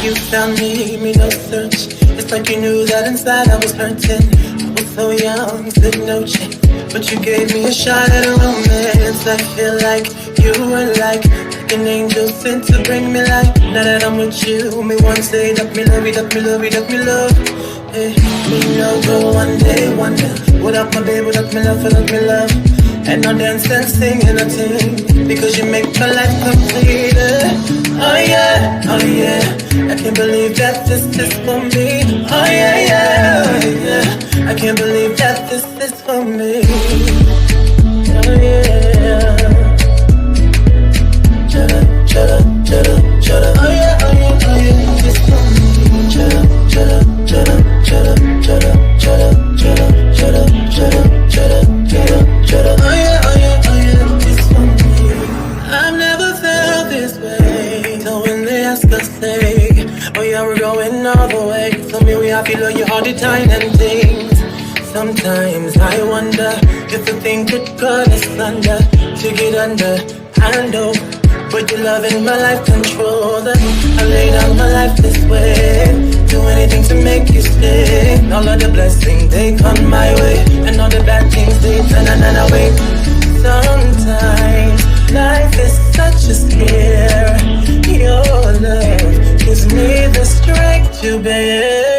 You found me no search. It's like you knew that inside I was hurting. I was so young, said no change. But you gave me a shot at a romance. I feel like you were like an angel sent to bring me light. Now that I'm with you, me one say that me love you, that me love you, that me love. Hey, me no go one day. Without my baby, without me love, without me love. And no dance and sing and a ting, because you make my life complete. Oh yeah, oh yeah. I can't believe that this is for me. Oh yeah, yeah, oh yeah. I can't believe that this is for me. Oh yeah. Chada, chada, chada, chada. Oh yeah, oh yeah, oh yeah. It's for me. Chada, chada, chada, chada, chada, chada, chada, chada, chada, chada, chada, chada. Oh yeah, oh yeah, oh yeah. It's for me. I've never felt this way. So when they ask us, say, oh yeah, we're going all the way. So me, we happy love you all the time and things. Sometimes I wonder if the thing could cut us under to get under. I know, but your love in my life control that. I lay down my life this way. Do anything to make you stay. All of the blessings they come my way, and all the bad things they turn away. Sometimes life is such a scare. Your love gives me the strength to bear.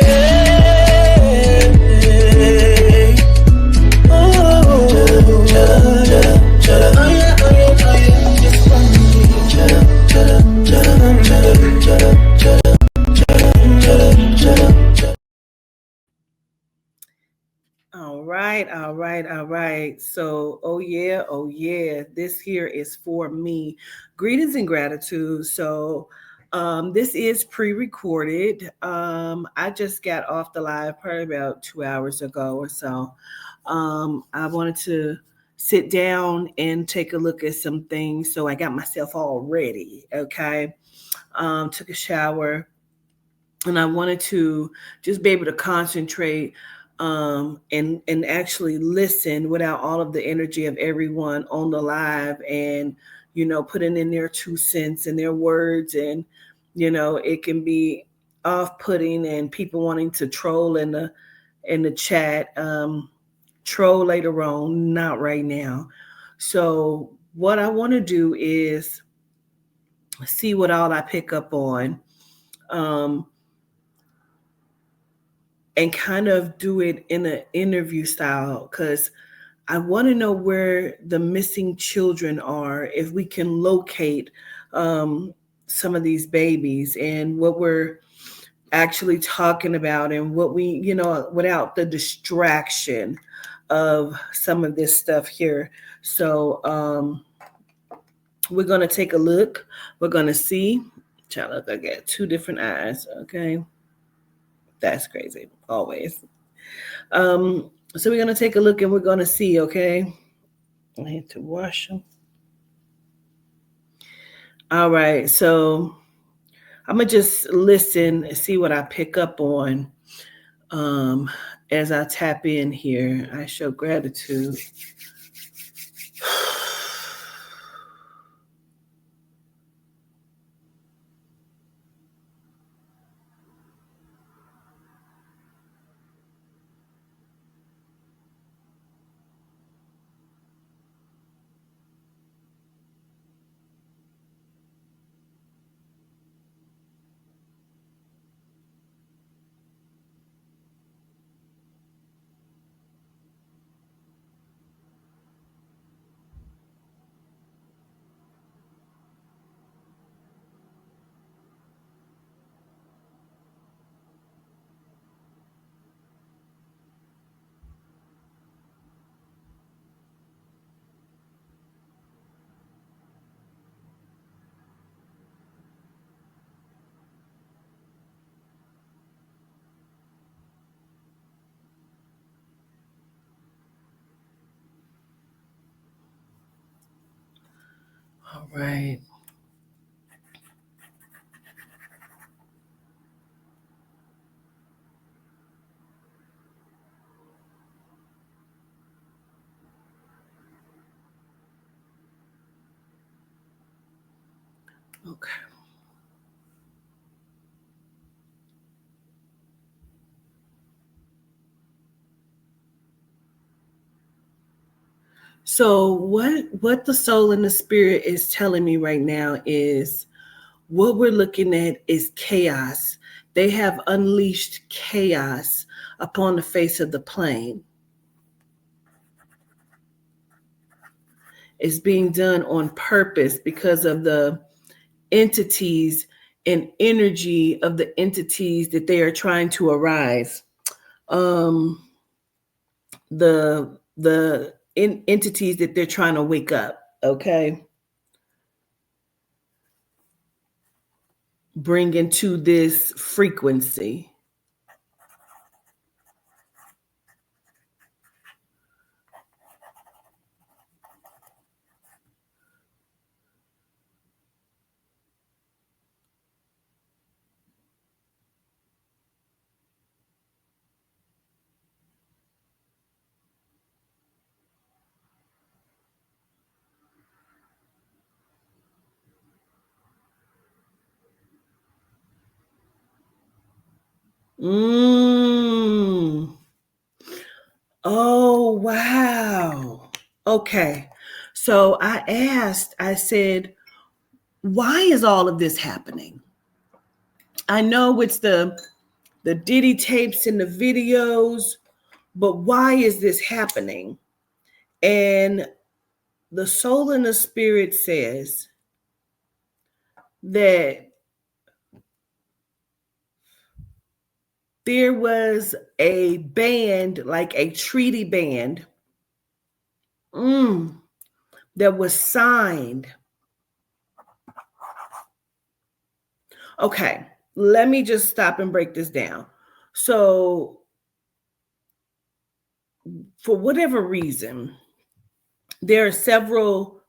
All right. So, oh yeah, this here is for me. Greetings and gratitude. So, this is pre-recorded. I just got off the live probably about 2 hours ago or so. I wanted to sit down and take a look at some things, so I got myself all ready. Okay, took a shower, and I wanted to just be able to concentrate and actually listen without all of the energy of everyone on the live, and putting in their 2 cents and their words, and it can be off-putting and people wanting to troll in the chat. Troll later on, not right now. So what I want to do is see what all I pick up on. Um, and kind of do it in an interview style, because I want to know where the missing children are, if we can locate some of these babies, and what we're actually talking about, and what we, without the distraction of some of this stuff here. So we're going to take a look. We're going to see. Child, look, I got two different eyes. Okay. That's crazy. Always. So we're going to take a look and we're going to see, okay? I had to wash them. All right. So I'm going to just listen and see what I pick up on as I tap in here. I show gratitude. All right. Okay. So what the soul and the spirit is telling me right now is what we're looking at is chaos. They have unleashed chaos upon the face of the plane. It's being done on purpose because of the entities and energy of the entities that they are trying to arise. Um, the entities that they're trying to wake up. Okay, bring into this frequency. Mm. Oh, wow. Okay. So I said, why is all of this happening? I know it's the Diddy tapes and the videos, but why is this happening? And the soul and the spirit says that there was a band, like a treaty band, mm, that was signed. Okay, let me just stop and break this down. So, for whatever reason, there are several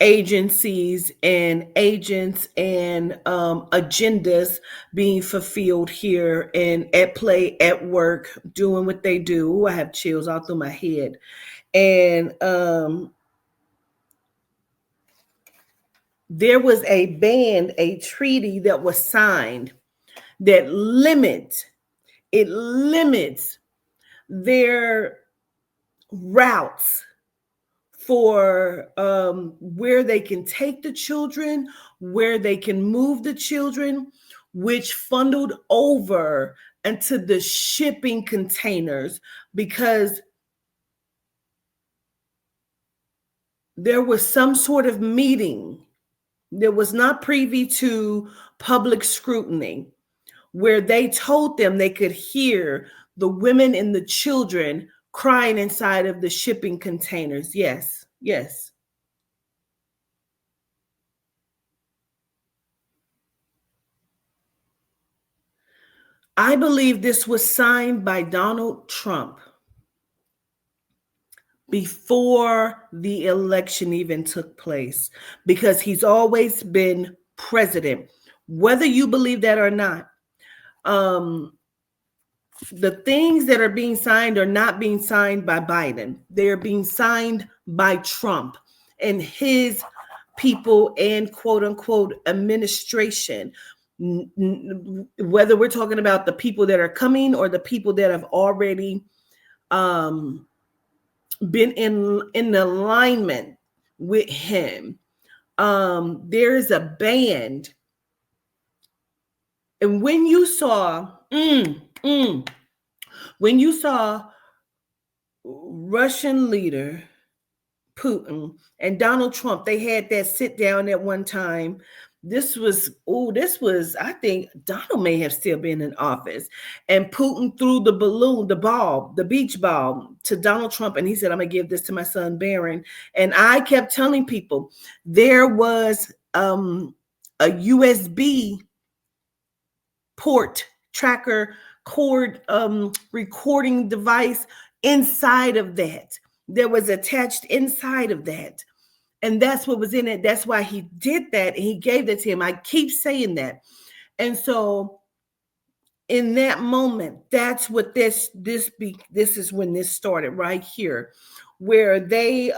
agencies and agents and agendas being fulfilled here and at play at work, doing what they do. Ooh, I have chills all through my head. And there was a band, a treaty that was signed that limits their routes for where they can take the children, where they can move the children, which funneled over into the shipping containers because there was some sort of meeting that was not privy to public scrutiny where they told them they could hear the women and the children crying inside of the shipping containers. Yes, yes. I believe this was signed by Donald Trump before the election even took place because he's always been president, whether you believe that or not. Um, the things that are being signed are not being signed by Biden. They're being signed by Trump and his people and quote unquote administration. Whether we're talking about the people that are coming or the people that have already um, been in alignment with him. There is a band, and when you saw Russian leader Putin and Donald Trump, they had that sit down at one time. I think Donald may have still been in office. And Putin threw the balloon, the beach ball to Donald Trump. And he said, I'm going to give this to my son, Barron. And I kept telling people there was a USB port tracker cord recording device inside of that. There was attached inside of that. And that's what was in it. That's why he did that. And he gave that to him. I keep saying that. And so in that moment, that's what this is when this started right here, where they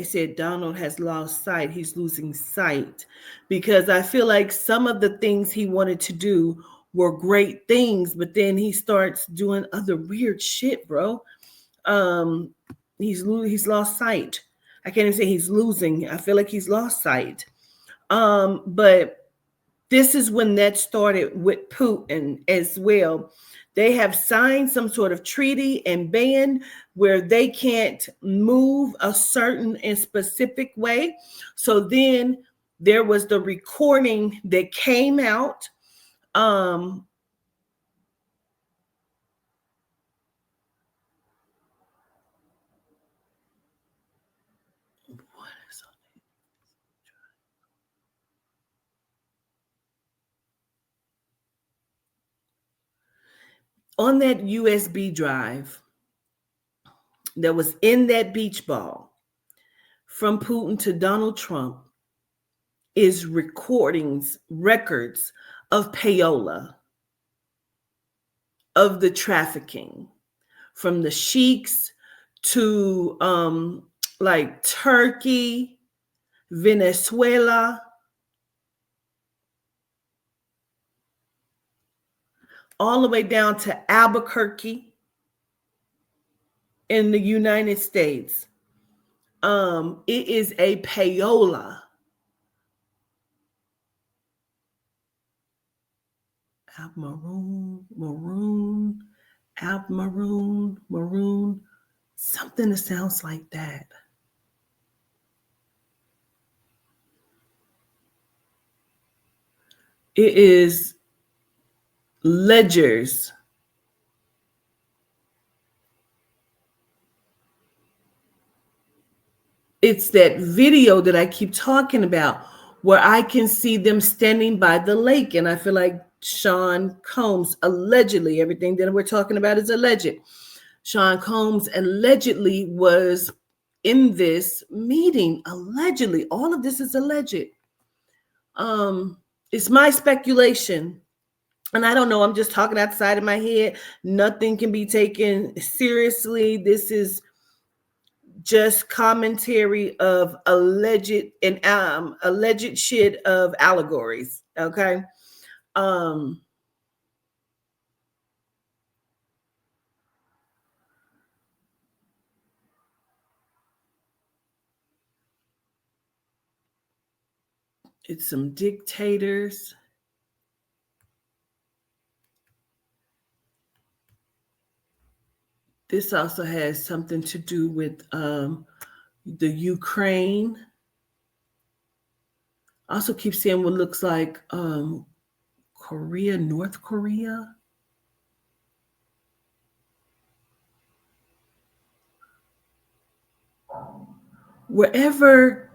said Donald has lost sight. He's losing sight because I feel like some of the things he wanted to do were great things, but then he starts doing other weird shit, bro. Um, he's lost sight. I can't even say he's losing. I feel like he's lost sight. But this is when that started with Putin as well. They have signed some sort of treaty and ban where they can't move a certain and specific way. So then there was the recording that came out. Um, what is on that USB drive that was in that beach ball from Putin to Donald Trump is recordings, records of payola, of the trafficking, from the sheiks to like Turkey, Venezuela, all the way down to Albuquerque in the United States. It is a payola. Maroon, something that sounds like that. It is ledgers. It's that video that I keep talking about where I can see them standing by the lake. And I feel like Sean Combs, allegedly, everything that we're talking about is alleged. Sean Combs allegedly was in this meeting. Allegedly. All of this is alleged. It's my speculation. And I don't know, I'm just talking outside of my head. Nothing can be taken seriously. This is just commentary of alleged shit of allegories. Okay. Um it's some dictators. This also has something to do with the Ukraine. Also keep seeing what looks like Korea, North Korea. Wherever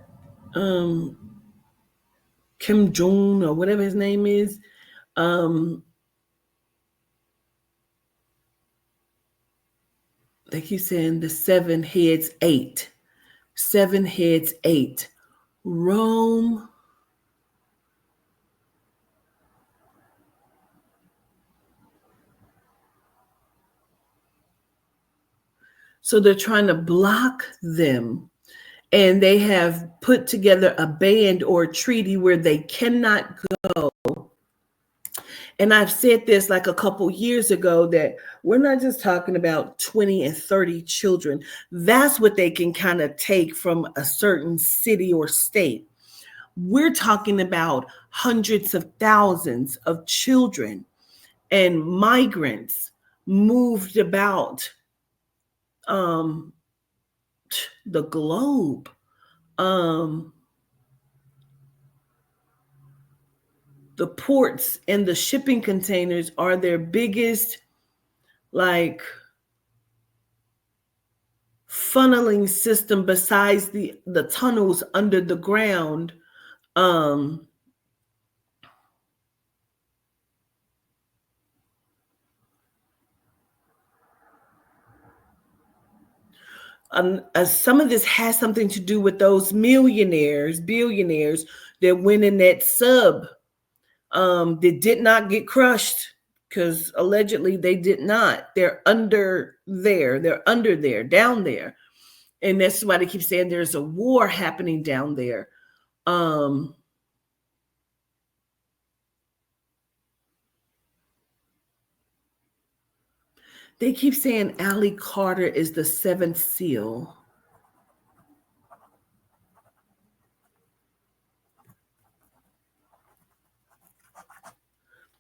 Kim Jong or whatever his name is, they keep saying the seven heads eight. Seven heads eight. Rome. So they're trying to block them. And they have put together a band or a treaty where they cannot go. And I've said this like a couple years ago that we're not just talking about 20 and 30 children. That's what they can kind of take from a certain city or state. We're talking about hundreds of thousands of children and migrants moved about the globe. The ports and the shipping containers are their biggest, like, funneling system besides the tunnels under the ground. Um, some of this has something to do with those millionaires, billionaires that went in that sub that did not get crushed because allegedly they did not. They're under there. They're under there, down there. And that's why they keep saying there's a war happening down there. They keep saying Allie Carter is the seventh seal.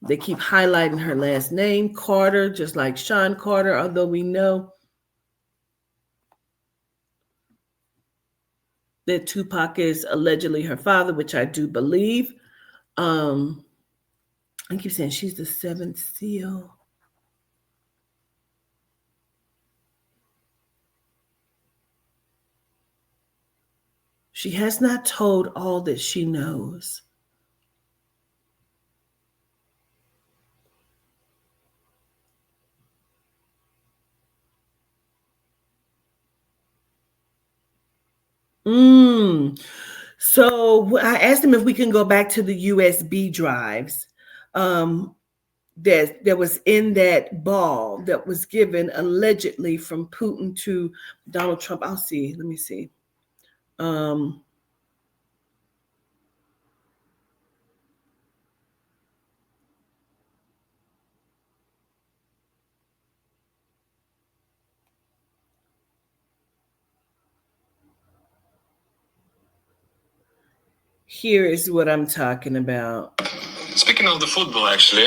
They keep highlighting her last name, Carter, just like Sean Carter, although we know that Tupac is allegedly her father, which I do believe. I keep saying she's the seventh seal. She has not told all that she knows. So I asked him if we can go back to the USB drives that was in that ball that was given allegedly from Putin to Donald Trump. I'll see. Let me see. Here is what I'm talking about. Speaking of the football, actually,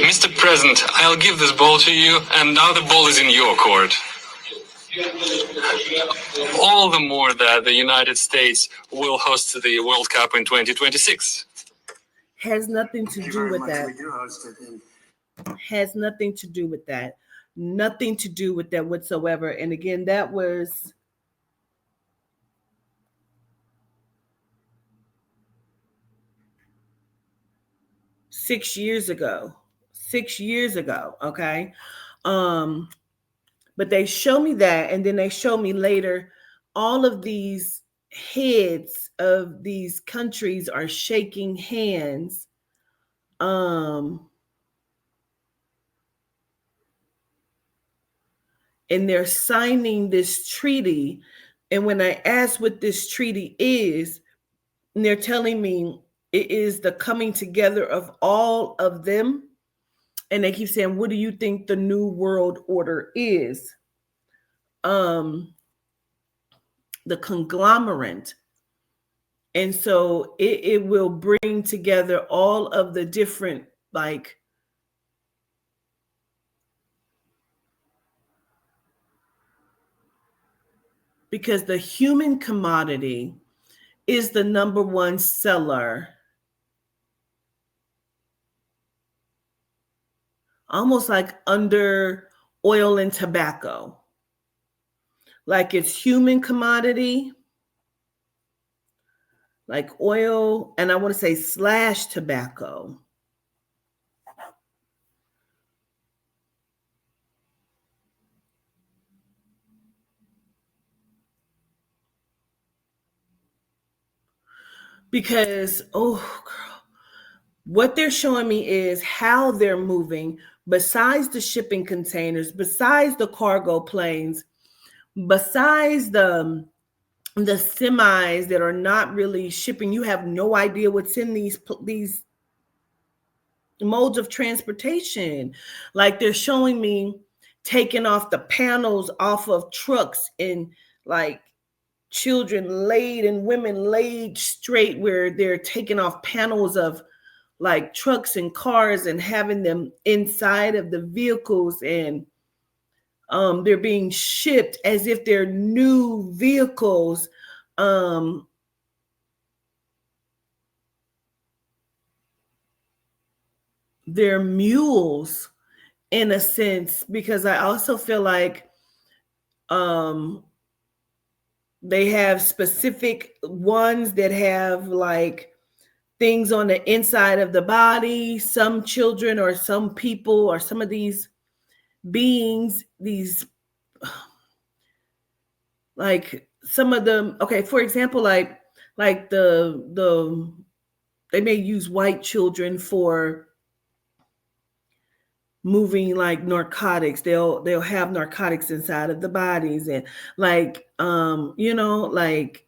Mr. President, I'll give this ball to you, and now the ball is in your court. All the more that the United States will host the World Cup in 2026. Has nothing to do with that. Has nothing to do with that. Nothing to do with that whatsoever. And again, that was six years ago. Okay. But they show me that, and then they show me later all of these heads of these countries are shaking hands. And they're signing this treaty. And when I ask what this treaty is, and they're telling me it is the coming together of all of them. And they keep saying, what do you think the new world order is? The conglomerate. And so it will bring together all of the different, like, because the human commodity is the number one seller, almost like under oil and tobacco. Like it's human commodity, like oil, and I want to say slash tobacco. Because, oh, girl, what they're showing me is how they're moving, besides the shipping containers, besides the cargo planes, besides the semis that are not really shipping. You have no idea what's in these modes of transportation. Like they're showing me taking off the panels off of trucks, and like children laid and women laid straight, where they're taking off panels of like trucks and cars and having them inside of the vehicles, and they're being shipped as if they're new vehicles. They're mules in a sense, because I also feel like they have specific ones that have like things on the inside of the body. Some children or some people or some of these beings, these like some of them, okay, for example, like the they may use white children for moving like narcotics. They'll have narcotics inside of the bodies, and like like,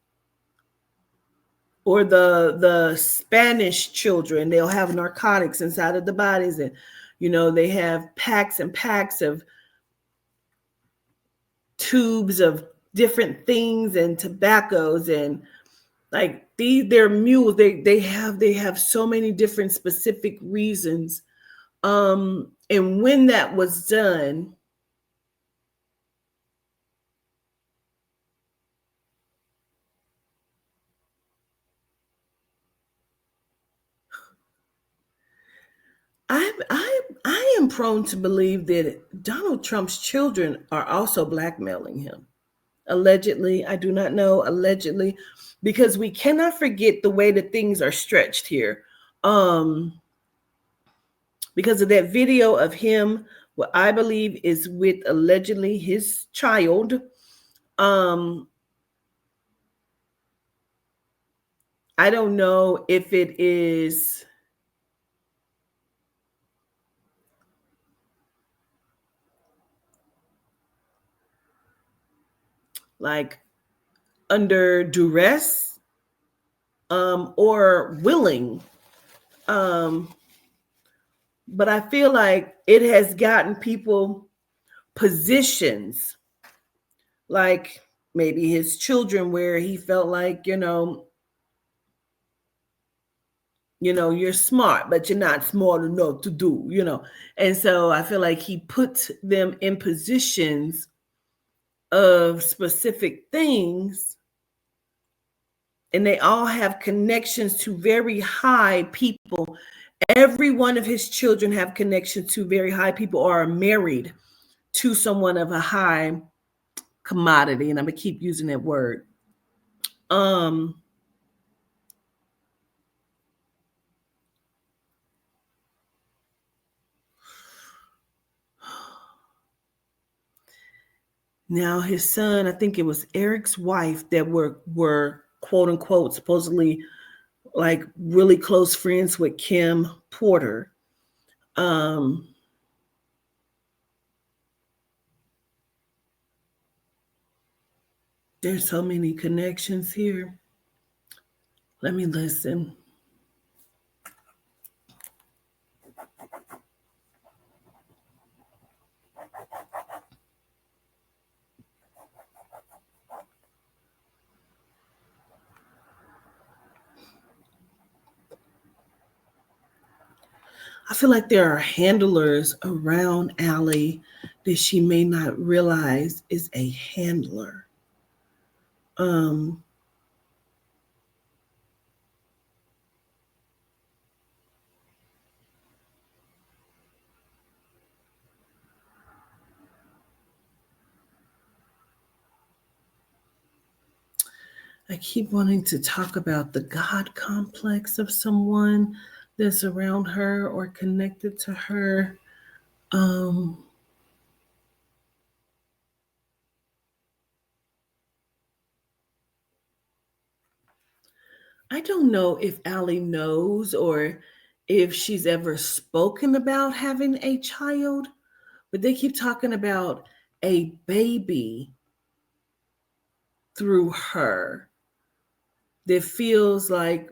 or the Spanish children, they'll have narcotics inside of the bodies, and They have packs and packs of tubes of different things and tobaccos, and like they're mules. They have so many different specific reasons. And when that was done, I am prone to believe that Donald Trump's children are also blackmailing him. Allegedly, I do not know, allegedly, because we cannot forget the way that things are stretched here. Um, because of that video of him, what I believe is with allegedly his child. Um, I don't know if it is like under duress, or willing. Um, but I feel like it has gotten people positions, like maybe his children, where he felt like, you're smart, but you're not smart enough to do. And so I feel like he puts them in positions of specific things, and they all have connections to very high people. Every one of his children have connections to very high people or are married to someone of a high commodity, and I'm gonna keep using that word. Um, Now his son, I think it was Eric's wife, that were quote unquote supposedly like really close friends with Kim Porter. Um, there's so many connections here. Let me listen. I feel like there are handlers around Allie that she may not realize is a handler. Um, I keep wanting to talk about the God complex of someone that's around her or connected to her. Um, I don't know if Allie knows or if she's ever spoken about having a child, but they keep talking about a baby through her that feels like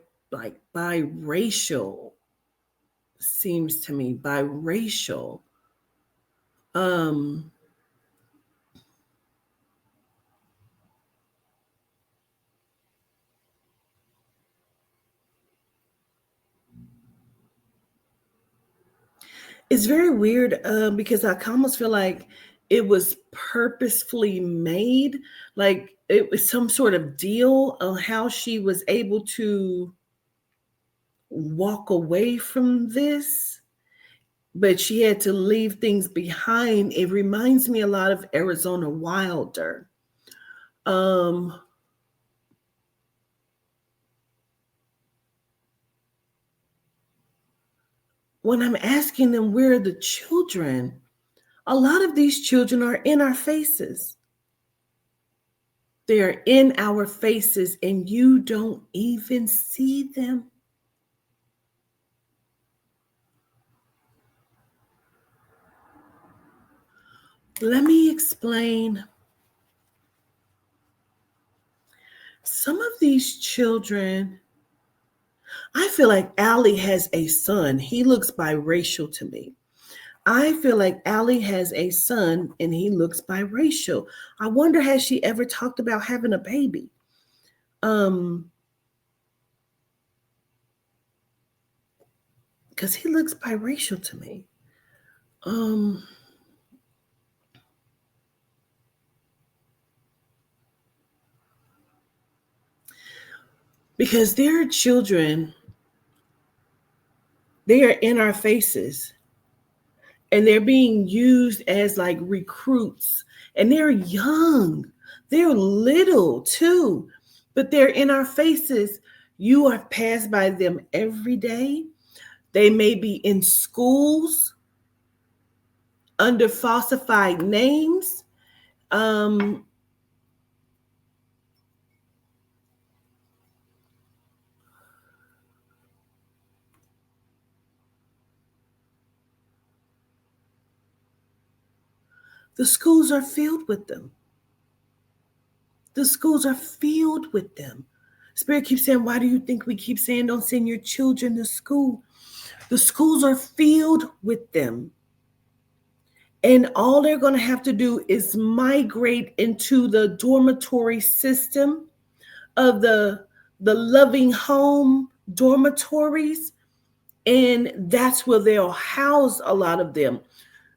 biracial, seems to me biracial. Um, it's very weird, because I almost feel like it was purposefully made, like it was some sort of deal on how she was able to walk away from this, but she had to leave things behind. It reminds me a lot of Arizona Wilder. Um, when I'm asking them where are the children, a lot of these children are in our faces. They are in our faces, and you don't even see them. Let me explain. Some of these children, I feel like Allie has a son. He looks biracial to me. I feel like Allie has a son and he looks biracial. I wonder, has she ever talked about having a baby? Um, because he looks biracial to me. Um, because their children, they are in our faces and they're being used as like recruits, and they're young, they're little too, but they're in our faces. You are passed by them every day. They may be in schools under falsified names. um the schools are filled with them. The schools are filled with them. Spirit keeps saying, why do you think we keep saying don't send your children to school? The schools are filled with them. And all they're going to have to do is migrate into the dormitory system of the loving home dormitories. And that's where they'll house a lot of them.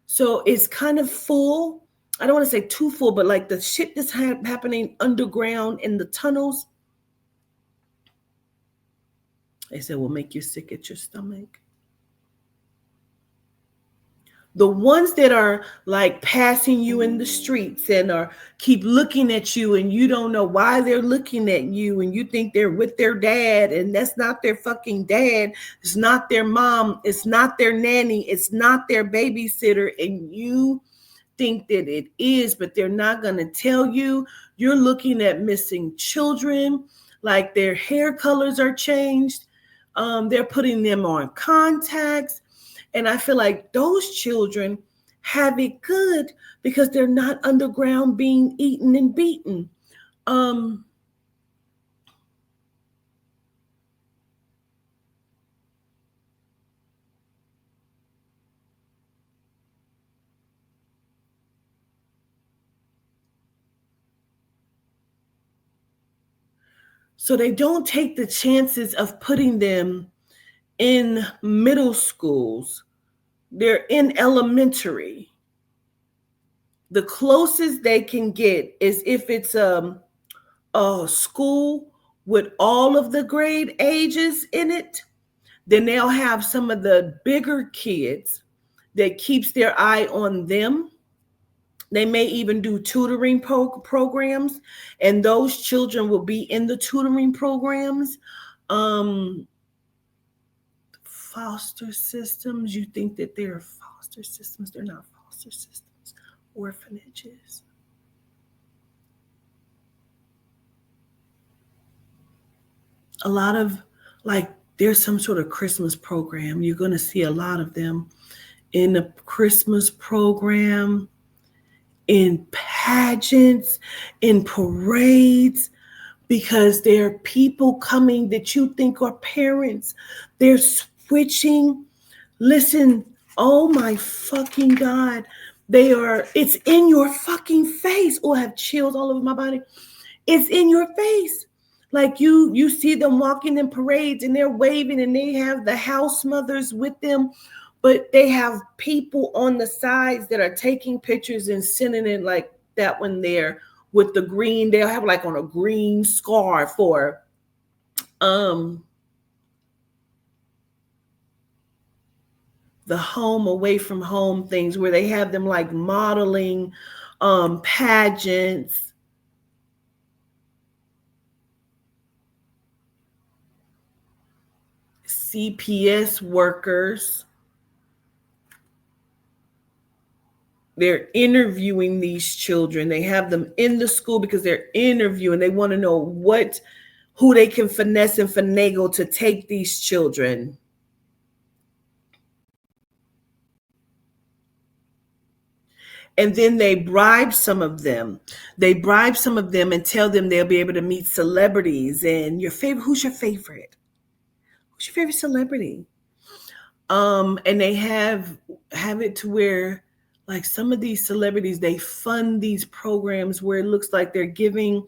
So it's kind of full. I don't want to say too full, but like the shit that's happening underground in the tunnels, they said will make you sick at your stomach. The ones that are like passing you in the streets and are keep looking at you and you don't know why they're looking at you and you think they're with their dad and that's not their fucking dad, it's not their mom, it's not their nanny, it's not their babysitter, and you think that it is, but they're not going to tell you. You're looking at missing children, like their hair colors are changed. They're putting them on contacts. And I feel like those children have it good because they're not underground being eaten and beaten. Um, so they don't take the chances of putting them in middle schools. They're in elementary. The closest they can get is if it's a school with all of the grade ages in it, then they'll have some of the bigger kids that keeps their eye on them. They may even do tutoring programs, and those children will be in the tutoring programs. Um, Foster systems, you think that they're foster systems? They're not foster systems. Orphanages. A lot of, like, there's some sort of Christmas program. You're going to see a lot of them in the Christmas program, in pageants, in parades, because there are people coming that you think are parents. They're switching. Listen, oh my fucking God. It's in your fucking face. Oh, I have chills all over my body. It's in your face. Like you see them walking in parades and they're waving and they have the house mothers with them, but they have people on the sides that are taking pictures and sending it, like that one there with the green. They'll have like on a green scarf or the home away from home things where they have them like modeling pageants. CPS workers. They're interviewing these children. They have them in the school because they're interviewing. They want to know who they can finesse and finagle to take these children. And then they bribe some of them. They bribe some of them and tell them they'll be able to meet celebrities. And who's your favorite? Who's your favorite celebrity? And they have it to where like some of these celebrities they fund these programs where it looks like they're giving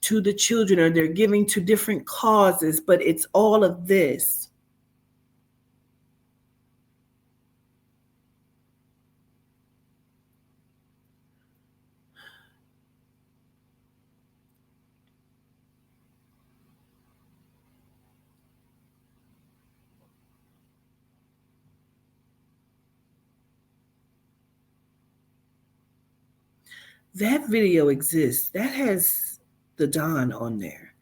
to the children or they're giving to different causes, but it's all of this. That video exists. That has the Don on there.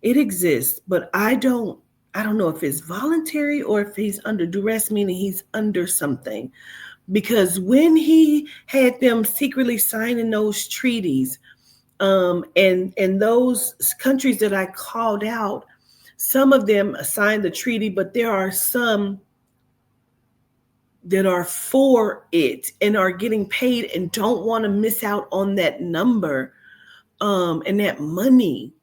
It exists, but I don't know if it's voluntary or if he's under duress, meaning he's under something. Because when he had them secretly signing those treaties, and those countries that I called out, some of them signed the treaty, but there are some that are for it and are getting paid and don't want to miss out on that number, and that money.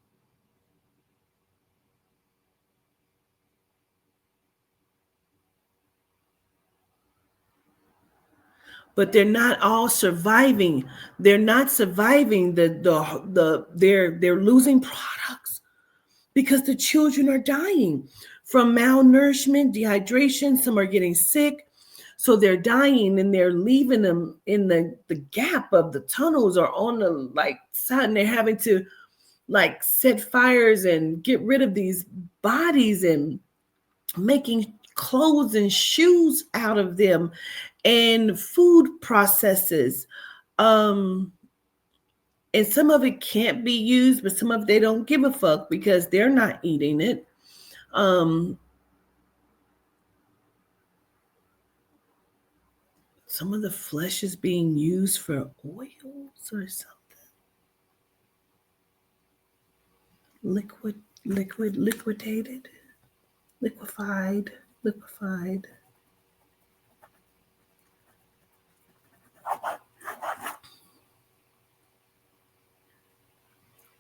But they're not all surviving. They're not surviving. They're losing products because the children are dying from malnourishment, dehydration. Some are getting sick. So they're dying and they're leaving them in the gap of the tunnels or on the like side, and they're having to like set fires and get rid of these bodies and making clothes and shoes out of them and food processes. Um, and some of it can't be used, but some of it they don't give a fuck because they're not eating it. Um, some of the flesh is being used for oils or something. Liquid, liquidated, liquefied, liquefied.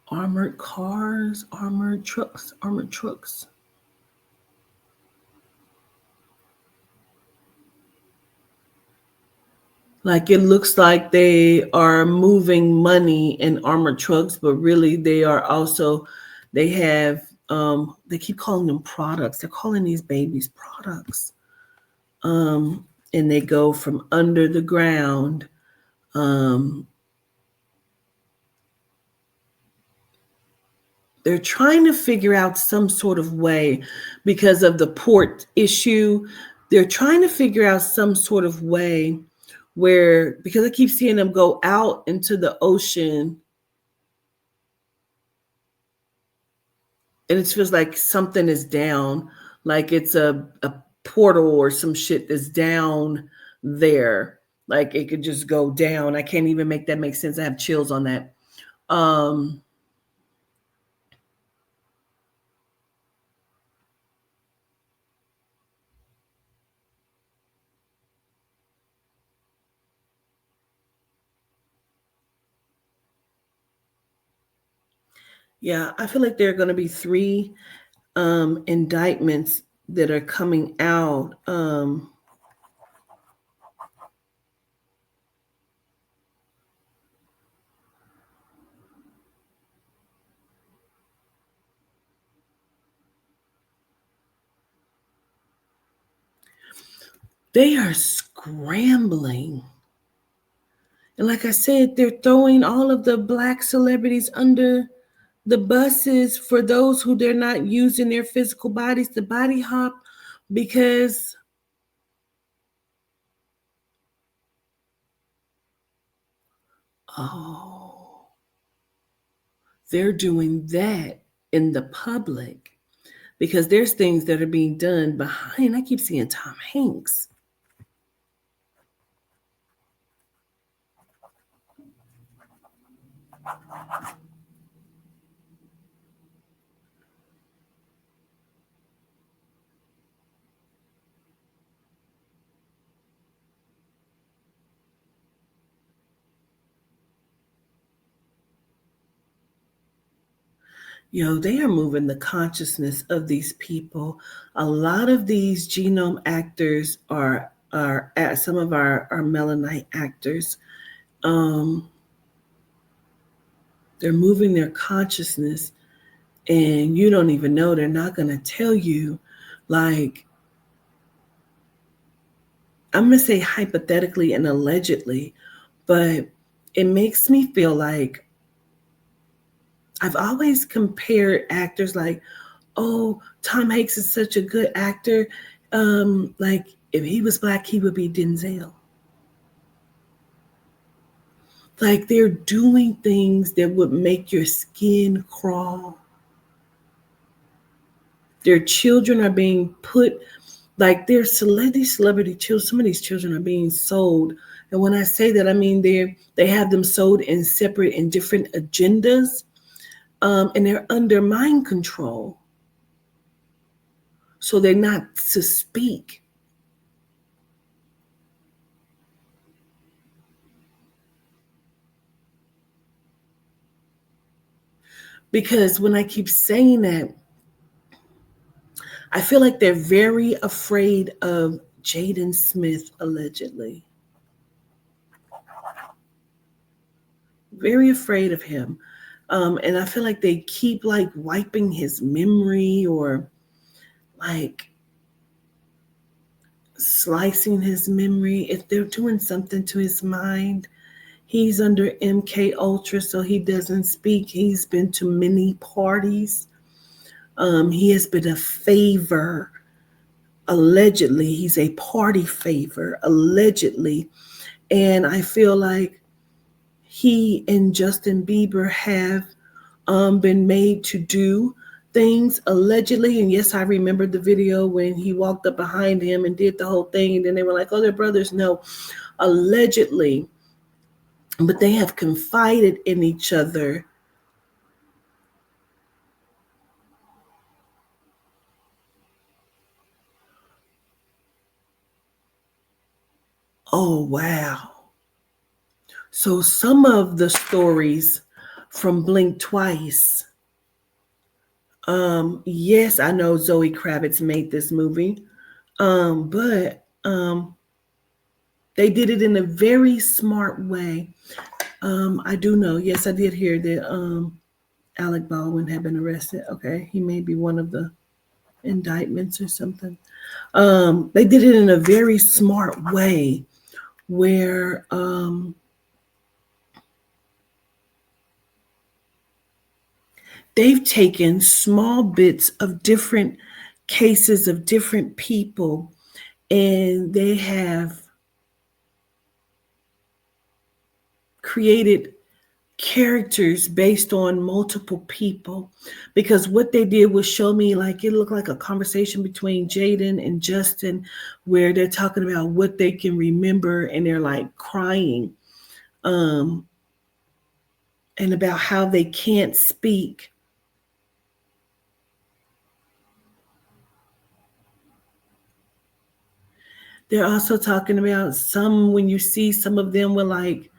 Armored cars, armored trucks, armored trucks. Like it looks like they are moving money in armored trucks, but really they are also they have they keep calling them products. They're calling these babies products. Um and they go from under the ground. Um they're trying to figure out some sort of way because of the port issue. They're trying to figure out some sort of way where because I keep seeing them go out into the ocean and it feels like something is down, like it's a portal or some shit that's down there. Like it could just go down. I can't even make that make sense. I have chills on that. Um, yeah, I feel like there are going to be three indictments that are coming out. They are scrambling. And like I said, they're throwing all of the black celebrities under the buses for those who they're not using their physical bodies to body hop because oh, they're doing that in the public because there's things that are being done behind. I keep seeing Tom Hanks. They are moving the consciousness of these people. A lot of these genome actors are at some of our melanite actors. Um, they're moving their consciousness, and you don't even know. They're not going to tell you, like, I'm going to say hypothetically and allegedly, but it makes me feel like I've always compared actors like, oh, Tom Hanks is such a good actor. Like, if he was black, he would be Denzel. Like, they're doing things that would make your skin crawl. Their children are being put, like, these celebrity children. Some of these children are being sold. And when I say that, I mean they have them sold in separate and different agendas, and they're under mind control. So they're not to speak. Because when I keep saying that, I feel like they're very afraid of Jaden Smith, allegedly. Very afraid of him. And I feel like they keep like wiping his memory or like slicing his memory. If they're doing something to his mind, he's under MK Ultra, so he doesn't speak. He's been to many parties. He has been a favor. Allegedly, he's a party favor. Allegedly, and I feel like he and Justin Bieber have been made to do things allegedly. And yes, I remember the video when he walked up behind him and did the whole thing. And then they were like, oh, they're brothers. No, allegedly. But they have confided in each other. Oh, wow. So some of the stories from Blink Twice. Yes, I know Zoe Kravitz made this movie. But they did it in a very smart way. I do know. Yes, I did hear that Alec Baldwin had been arrested. Okay, he may be one of the indictments or something. They did it in a very smart way where they've taken small bits of different cases of different people and they have created characters based on multiple people, because what they did was show me, like, it looked like a conversation between Jaden and Justin where they're talking about what they can remember and they're like crying, um and about how they can't speak. They're also talking about some, when you see some of them with like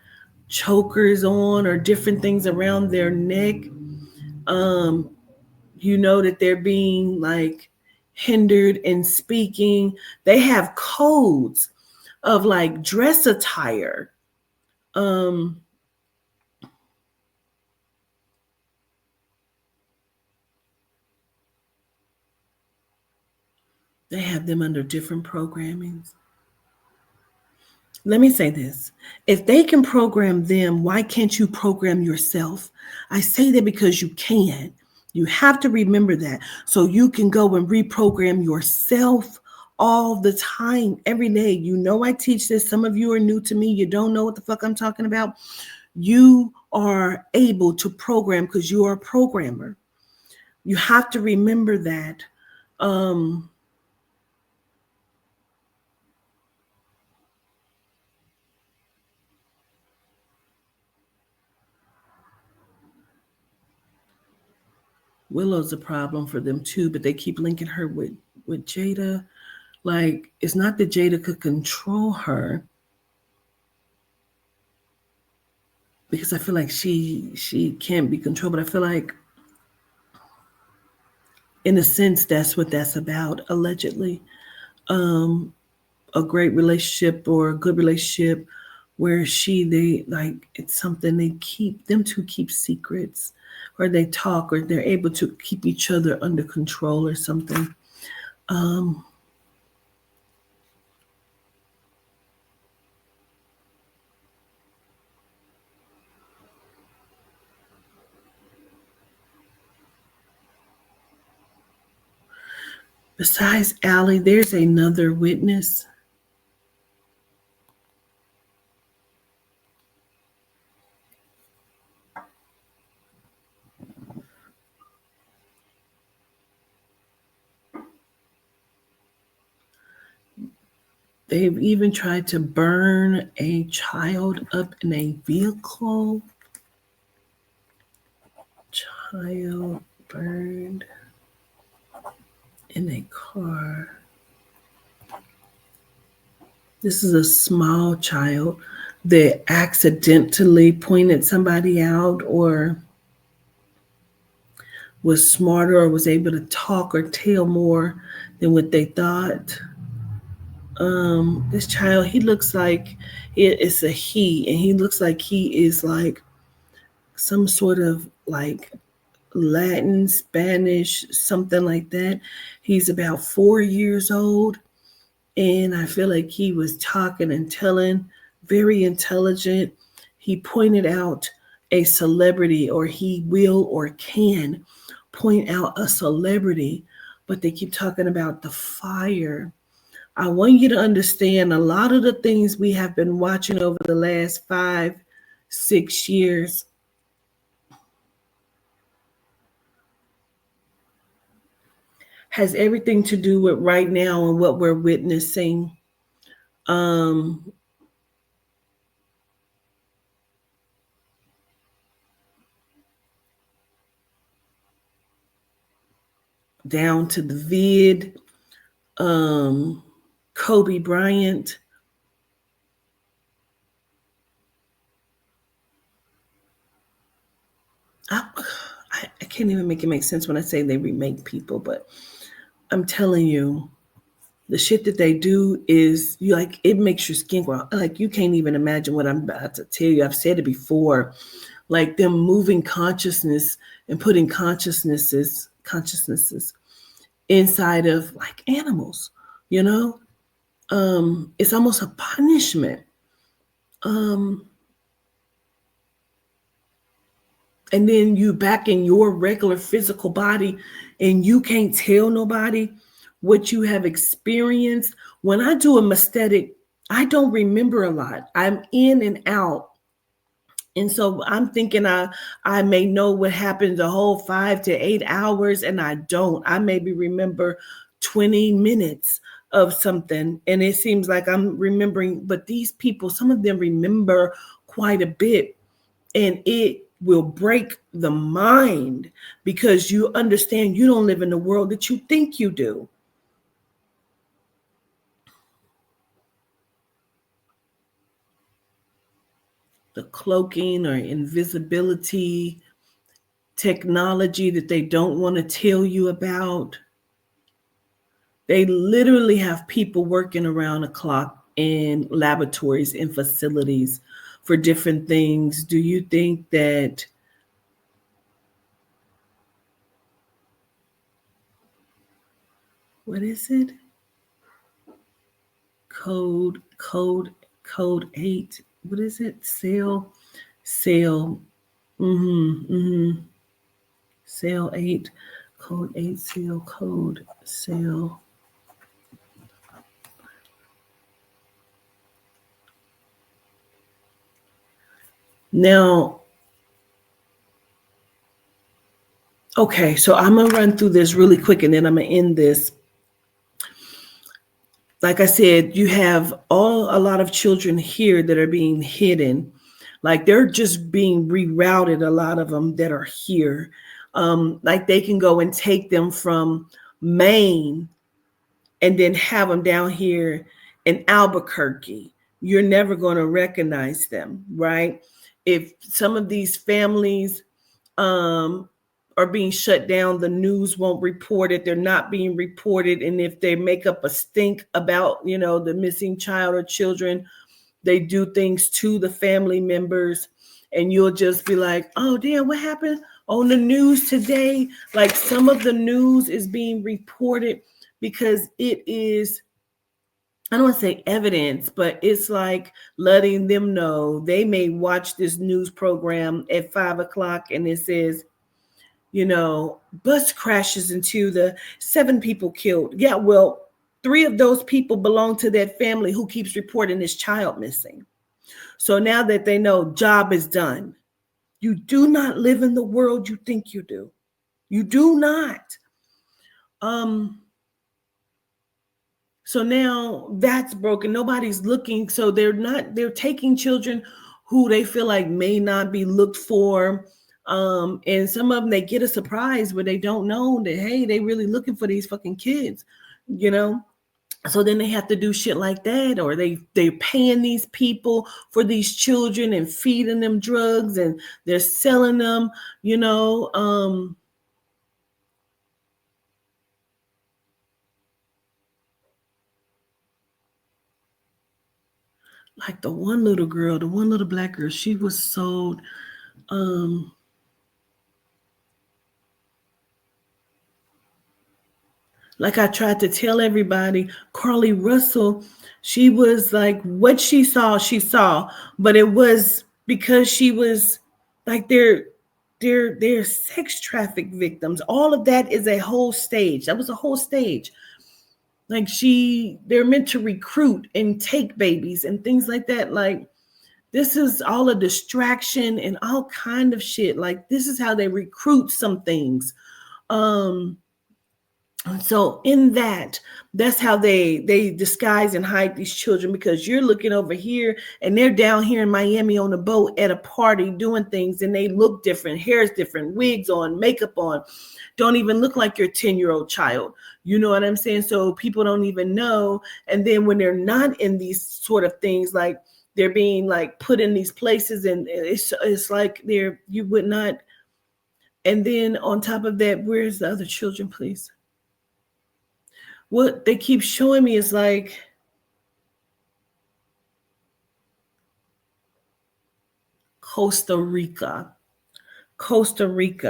chokers on or different things around their neck, um you know that they're being like hindered in speaking. They have codes of like dress attire. Um, they have them under different programmings. Let me say this. If they can program them, why can't you program yourself? I say that because you can. You have to remember that so you can go and reprogram yourself all the time, every day. You know, I teach this. Some of you are new to me. You don't know what the fuck I'm talking about. You are able to program because you are a programmer. You have to remember that. Um, Willow's a problem for them too, but they keep linking her with Jada. Like, it's not that Jada could control her, because I feel like she can't be controlled, but I feel like In a sense, that's what that's about, allegedly. Um, a great relationship or a good relationship where they like it's something they keep them two keep secrets, or they talk, or they're able to keep each other under control or something. Um, Besides Allie, there's another witness. They've even tried to burn a child up in a vehicle. Child burned in a car. This is a small child that accidentally pointed somebody out, or was smarter, or was able to talk or tell more than what they thought. This child, he looks like it's a he, and he looks like he is like some sort of like Latin, Spanish, something like that. He's about 4 years old, and I feel like he was talking and telling, very intelligent. He pointed out a celebrity, or he will or can point out a celebrity, but they keep talking about the fire. I want you to understand a lot of the things we have been watching over the last 5, 6 years has everything to do with right now and what we're witnessing. Um, Down to the vid, um, Kobe Bryant. I can't even make it make sense when I say they remake people, but I'm telling you, the shit that they do is you like it makes your skin grow. Like you can't even imagine what I'm about to tell you. I've said it before. Like them moving consciousness and putting consciousnesses inside of like animals, you know? It's almost a punishment. Um, and then you back in your regular physical body, and you can't tell nobody what you have experienced. When I do a aesthetic, I don't remember a lot. I'm in and out. And so I'm thinking I may know what happened the whole 5 to 8 hours, and I don't. I maybe remember 20 minutes of something, and it seems like I'm remembering, but these people, some of them remember quite a bit, and it will break the mind because you understand you don't live in the world that you think you do. The cloaking or invisibility technology that they don't want to tell you about. They literally have people working around the clock in laboratories and facilities for different things. Do you think that what is it? Code, code, code 8. What is it? Sale. Mm-hmm. Sale 8. Code 8, sale, code, sale. Now, okay, so I'm gonna run through this really quick, and then I'm gonna end this. Like I said, you have a lot of children here that are being hidden. Like they're just being rerouted, a lot of them that are here. Like they can go and take them from Maine and then have them down here in Albuquerque. You're never going to recognize them, right? If some of these families, um, are being shut down. The news won't report it. They're not being reported. And if they make up a stink about, the missing child or children, they do things to the family members. And you'll just be like, oh, damn, what happened on the news today? Like some of the news is being reported because it is, I don't want to say evidence, but it's like letting them know. They may watch this news program at 5 o'clock and it says, bus crashes into the 7 people killed. Yeah, well, 3 of those people belong to that family who keeps reporting this child missing. So now that they know, job is done. You do not live in the world you think you do. You do not. So now that's broken. Nobody's looking. So they're taking children who they feel like may not be looked for. And some of them, they get a surprise where they don't know that, hey, they really looking for these fucking kids, So then they have to do shit like that, or they're paying these people for these children and feeding them drugs, and they're selling them, like the one little black girl, she was sold. Like I tried to tell everybody, Carly Russell, she was like, what she saw, but it was because she was like, they're sex traffic victims. All of that is a whole stage. That was a whole stage. Like they're meant to recruit and take babies and things like that. Like this is all a distraction and all kind of shit. Like this is how they recruit some things. So in that's how they disguise and hide these children, because you're looking over here and they're down here in Miami on a boat at a party doing things, and they look different, hair's different, wigs on, makeup on, don't even look like your 10-year-old child. You know what I'm saying? So people don't even know. And then when they're not in these sort of things, like they're being like put in these places, and it's like you would not. And then on top of that, where's the other children, please? What they keep showing me is like Costa Rica. Because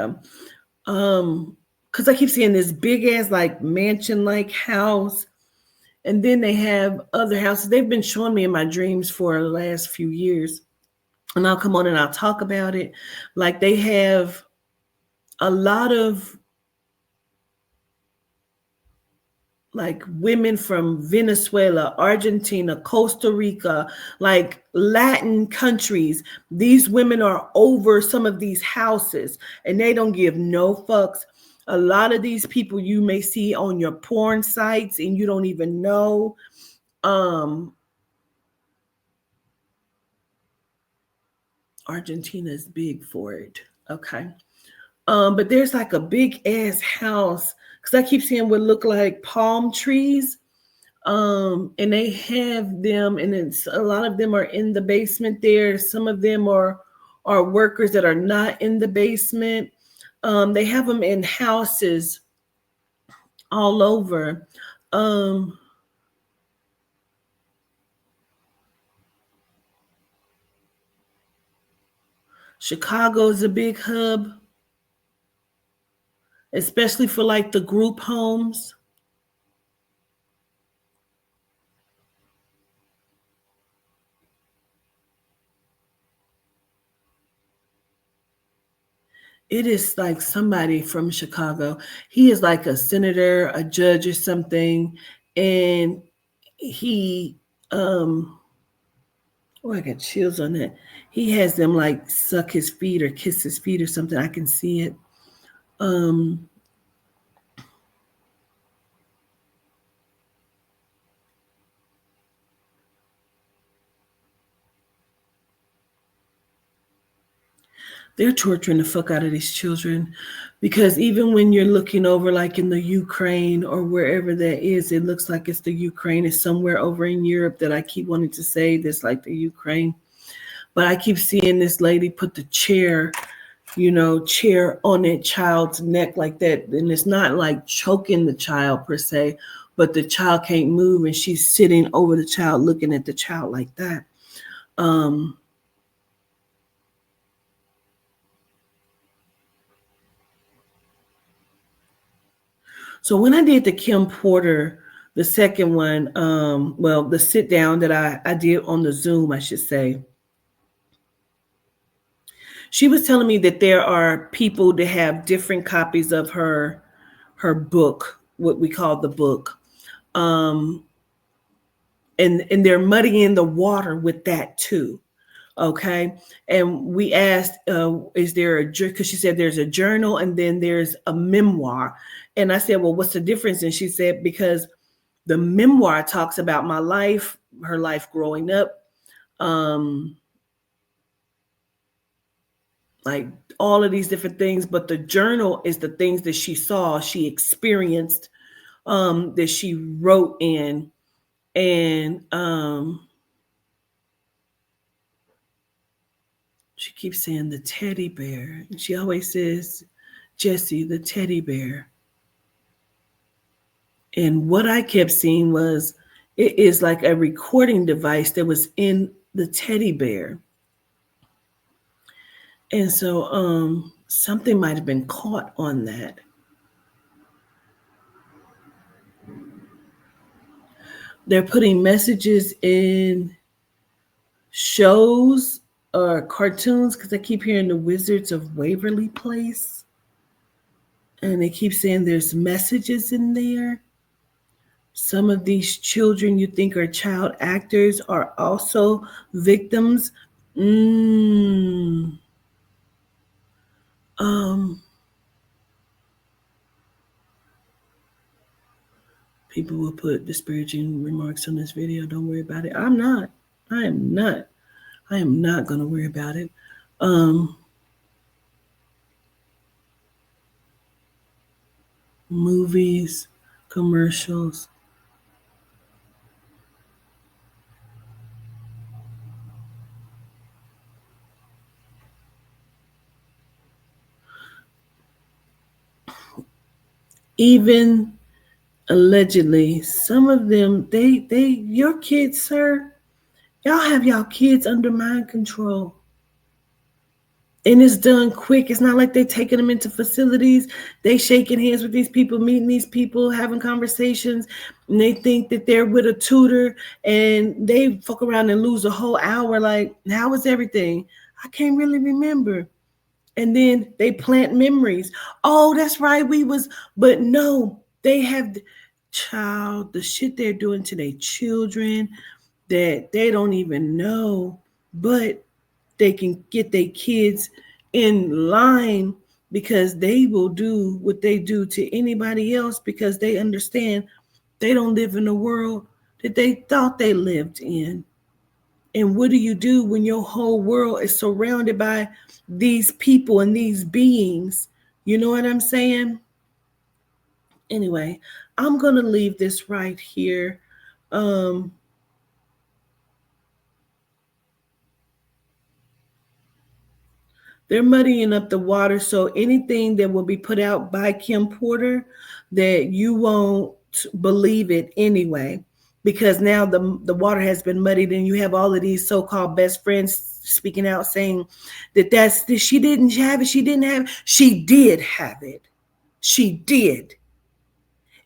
I keep seeing this big ass like mansion like house, and then they have other houses. They've been showing me in my dreams for the last few years, and I'll come on and I'll talk about it. Like they have a lot of like women from Venezuela, Argentina, Costa Rica, like Latin countries. These women are over some of these houses and they don't give no fucks. A lot of these people you may see on your porn sites and you don't even know. Argentina is big for it. Okay. But there's like a big ass house, because I keep seeing what look like palm trees. And they have them, and it's a lot of them are in the basement there. Some of them are workers that are not in the basement. They have them in houses all over. Chicago is a big hub, especially for like the group homes. It is like somebody from Chicago. He is like a senator, a judge or something. And he, oh, I got chills on that. He has them like suck his feet or kiss his feet or something. I can see it. They're torturing the fuck out of these children, because even when you're looking over like in the Ukraine or wherever that is, it looks like it's the Ukraine. It's somewhere over in Europe that I keep wanting to say this, like the Ukraine. But I keep seeing this lady put the chair chair on that child's neck like that. And it's not like choking the child per se, but the child can't move and she's sitting over the child, looking at the child like that. Um, so when I did the Kim Porter, the second one, well, the sit down that I did on the Zoom, I should say, she was telling me that there are people that have different copies of her book, what we call the book. Um, and they're muddying the water with that too. Okay. And we asked, is there because she said there's a journal and then there's a memoir. And I said, well, what's the difference? And she said, because the memoir talks about my life, her life growing up, um, like all of these different things. But the journal is the things that she saw, she experienced, that she wrote in. And she keeps saying the teddy bear. And she always says, Jesse, the teddy bear. And what I kept seeing was it is like a recording device that was in the teddy bear. And so something might have been caught on that. They're putting messages in shows or cartoons because I keep hearing the Wizards of Waverly Place. And they keep saying there's messages in there. Some of these children you think are child actors are also victims. Mm, um, People will put disparaging remarks on this video. Don't worry about it. I'm not. I am not. I am not going to worry about it. Um, Movies, commercials. Even allegedly, some of them, your kids, sir, y'all have y'all kids under mind control. And it's done quick. It's not like they're taking them into facilities. They shaking hands with these people, meeting these people, having conversations, and they think that they're with a tutor, and they fuck around and lose a whole hour. Like, how was everything? I can't really remember. And then they plant memories. Oh, that's right, we was, but no, they have child the shit they're doing to their children that they don't even know, but they can get their kids in line because they will do what they do to anybody else because they understand they don't live in the world that they thought they lived in. And what do you do when your whole world is surrounded by these people and these beings? You know what I'm saying? Anyway, I'm going to leave this right here. Um, They're muddying up the water. So anything that will be put out by Kim Porter, that you won't believe it anyway, because now the water has been muddied, and you have all of these so-called best friends speaking out saying that she didn't have it, she didn't have it. She did have it. She did.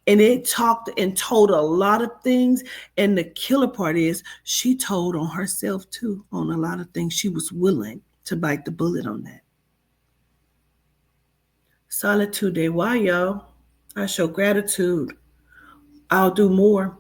And it talked and told a lot of things. And the killer part is she told on herself too, on a lot of things. She was willing to bite the bullet on that. Solitude Day. Why, y'all? I show gratitude. I'll do more.